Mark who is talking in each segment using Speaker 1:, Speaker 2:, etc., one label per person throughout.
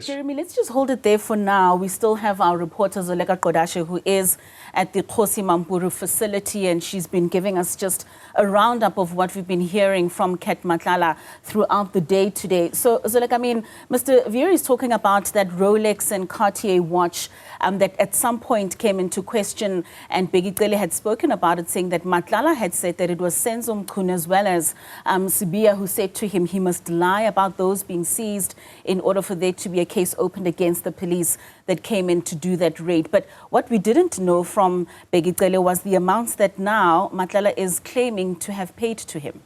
Speaker 1: Jeremy, let's just hold it there for now. We still have our reporter Zoleka Qodashe, who is at the Kgoši Mampuru facility, and she's been giving us just a roundup of what we've been hearing from Cat Matlala throughout the day today. So, Zoleka, I mean, Mr. Veer is talking about that Rolex and Cartier watch that at some point came into question, and Begitele had spoken about it, saying that Matlala had said that it was Senzo Mchunu as well as Sibiya who said to him he must lie about those being seized in order for there to be a case opened against the police that came in to do that raid. But what we didn't know from Begitele was the amounts that now Matlala is claiming to have paid to him.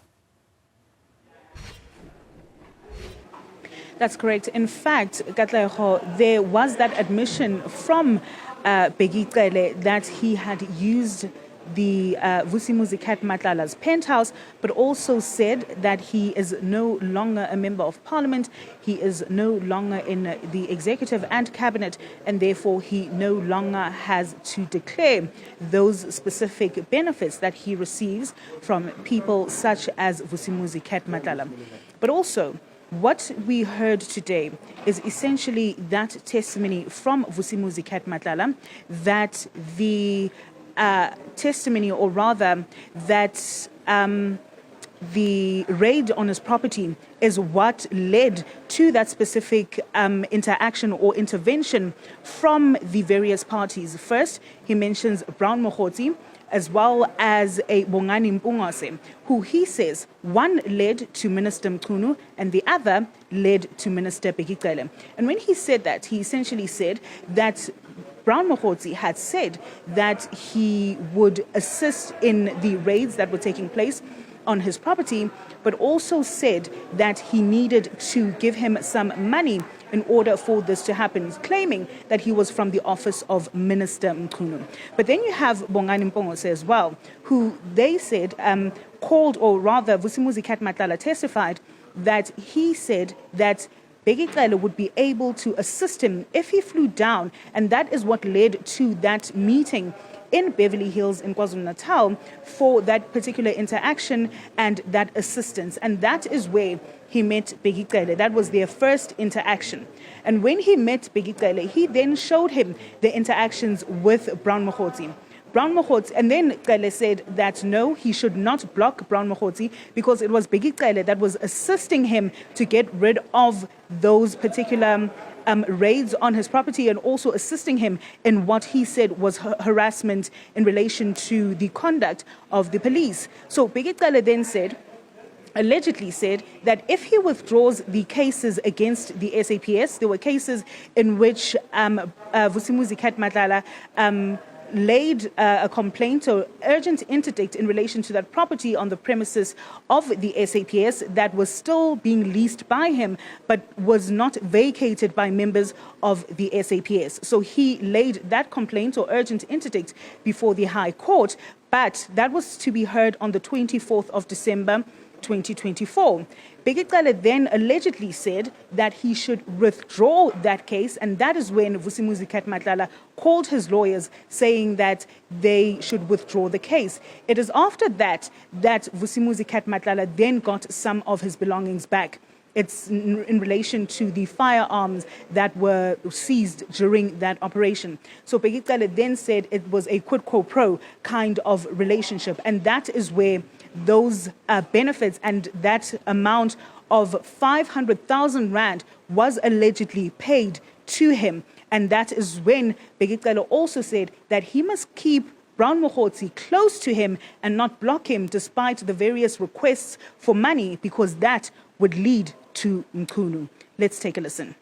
Speaker 2: That's correct. In fact, Katleho, there was that admission from Begitele that he had used the Vusimuzi Cat Matlala's penthouse, but also said that he is no longer a member of parliament, he is no longer in the executive and cabinet, and therefore he no longer has to declare those specific benefits that he receives from people such as Vusimuzi Cat Matlala. But also, what we heard today is essentially that testimony from Vusimuzi Cat Matlala that the testimony, or rather that the raid on his property is what led to that specific interaction or intervention from the various parties. First, he mentions Brown Mokhotsi, as well as a Bongani Mpungase, who he says one led to Minister Mchunu and the other led to Minister Begitele. And when he said that, he essentially said that Brown Mokhotsi had said that he would assist in the raids that were taking place on his property, but also said that he needed to give him some money in order for this to happen, claiming that he was from the office of Minister Mchunu. But then you have Bongani Mpungase as well, who they said called, or rather Vusimuzi Cat Matlala testified that he said that Begitele would be able to assist him if he flew down, and that is what led to that meeting in Beverly Hills in KwaZulu-Natal for that particular interaction and that assistance. And that is where he met Begitele. That was their first interaction. And when he met Begitele, he then showed him the interactions with Brown Mokhotsi. Brown Mokhotsi, and then Qele said that no, he should not block Brown Mokhotsi because it was Begitele that was assisting him to get rid of those particular raids on his property, and also assisting him in what he said was harassment in relation to the conduct of the police. So Begitele then said, allegedly said, that if he withdraws the cases against the SAPS, there were cases in which Vusimuzi Cat Matlala laid a complaint or urgent interdict in relation to that property on the premises of the SAPS that was still being leased by him but was not vacated by members of the SAPS. So he laid that complaint or urgent interdict before the High Court, but that was to be heard on the 24th of December 2024. Begitele then allegedly said that he should withdraw that case, and that is when Vusimuzi Cat Matlala called his lawyers saying that they should withdraw the case. It is after that that Vusimuzi Cat Matlala then got some of his belongings back. It's in relation to the firearms that were seized during that operation. So Begitele then said it was a quid pro quo kind of relationship, and that is where those benefits and that amount of 500,000 rand was allegedly paid to him. And that is when Begitele also said that he must keep Brown Mokhotsi close to him and not block him despite the various requests for money, because that would lead to Mchunu. Let's take a listen.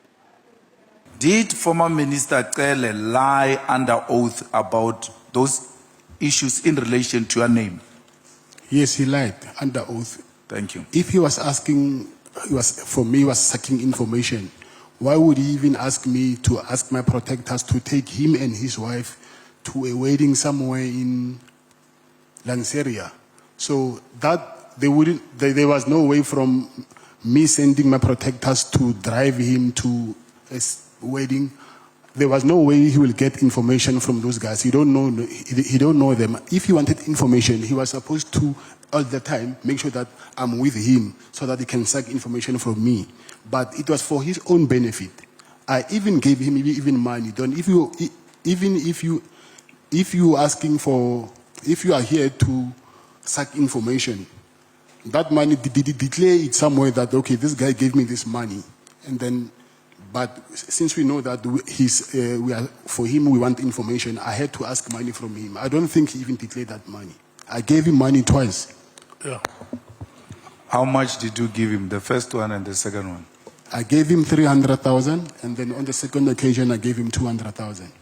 Speaker 3: Did former Minister Qele lie under oath about those issues in relation to your name?
Speaker 4: Yes, he lied under oath.
Speaker 3: Thank you.
Speaker 4: If he was asking, he was sucking information, why would he even ask me to ask my protectors to take him and his wife to a wedding somewhere in Lanseria? So that there was no way from me sending my protectors to drive him to a wedding. There was no way he will get information from those guys. He don't know them. If he wanted information, he was supposed to all the time make sure that I'm with him so that he can suck information from me. But it was for his own benefit. I even gave him even money. Don't if you asking for, if you are here to suck information, that money declare it somewhere that okay, this guy gave me this money, and then. But since we know that we are, for him, we want information, I had to ask money from him. I don't think he even declared that money. I gave him money twice.
Speaker 3: Yeah. How much did you give him, the first one and the second one?
Speaker 4: I gave him 300,000, and then on the second occasion, I gave him 200,000.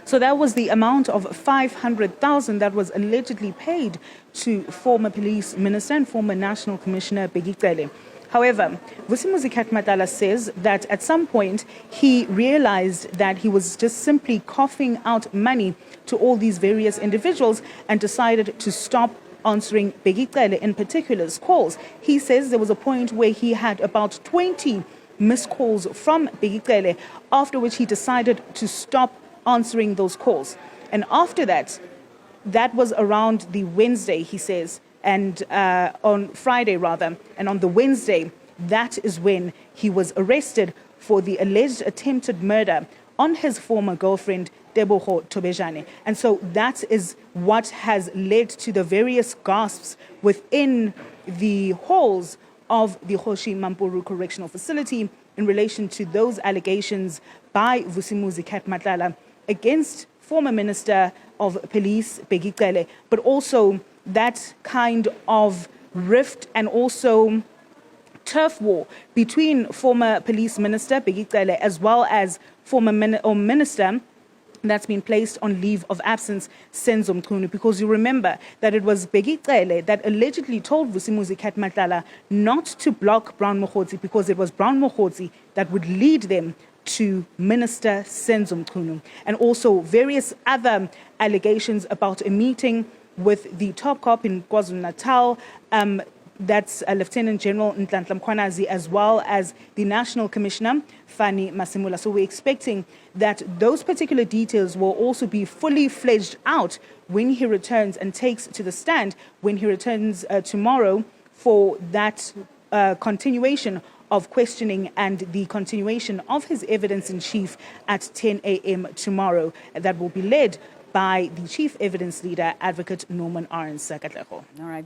Speaker 2: So that was the amount of 500,000 that was allegedly paid to former police minister and former national commissioner Bheki. However, Vusimuzi Cat Matlala says that at some point he realized that he was just simply coughing out money to all these various individuals and decided to stop answering Bheki in particular's calls. He says there was a point where he had about 20 missed calls from Bheki, after which he decided to stop answering those calls. And after that, that was around the Wednesday, he says, and on Friday rather, and on the Wednesday, that is when he was arrested for the alleged attempted murder on his former girlfriend, Teboho Tobejane. And so that is what has led to the various gasps within the halls of the Kgoši Mampuru Correctional Facility in relation to those allegations by Vusimuzi Cat Matlala against former Minister of Police Bheki, but also that kind of rift and also turf war between former Police Minister Bheki as well as former Minister that's been placed on leave of absence, Senzo Mchunu, because you remember that it was Bheki that allegedly told Vusimuzi Cat Matlala not to block Brown Mokgotsi because it was Brown Mokgotsi that would lead them to Minister Senzo Mchunu, and also various other allegations about a meeting with the top cop in KwaZulu-Natal, that's Lieutenant General Nhlanhla Mkhwanazi, as well as the National Commissioner, Fani Masimula. So we're expecting that those particular details will also be fully fledged out when he returns and takes to the stand, when he returns tomorrow for that continuation of questioning and the continuation of his evidence in chief at 10 a.m. tomorrow. That will be led by the chief evidence leader, Advocate Norman Arns.
Speaker 1: All right.